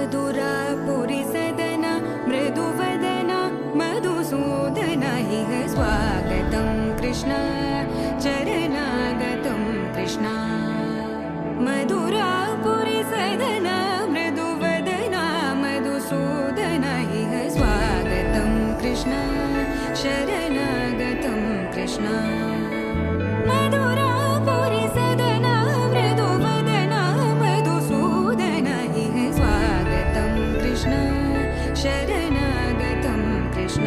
मधुरापुरी सदन मृदुवदन मधुसूदन इह स्वागतं कृष्ण चरणागतं कृष्ण मधुरापुरी सदन मृदुवदन मधुसूदन इह स्वागतं कृष्ण शरणागतं कृष्ण मधुरापुरी सदन मृदुवदन मधुसूदन इह स्वागतं कृष्ण शरणागतं कृष्ण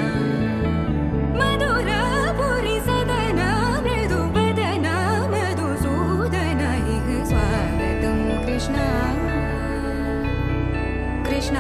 मधुरापुरी सदन मृदुवदन मधुसूदन इह स्वागतं कृष्ण कृष्ण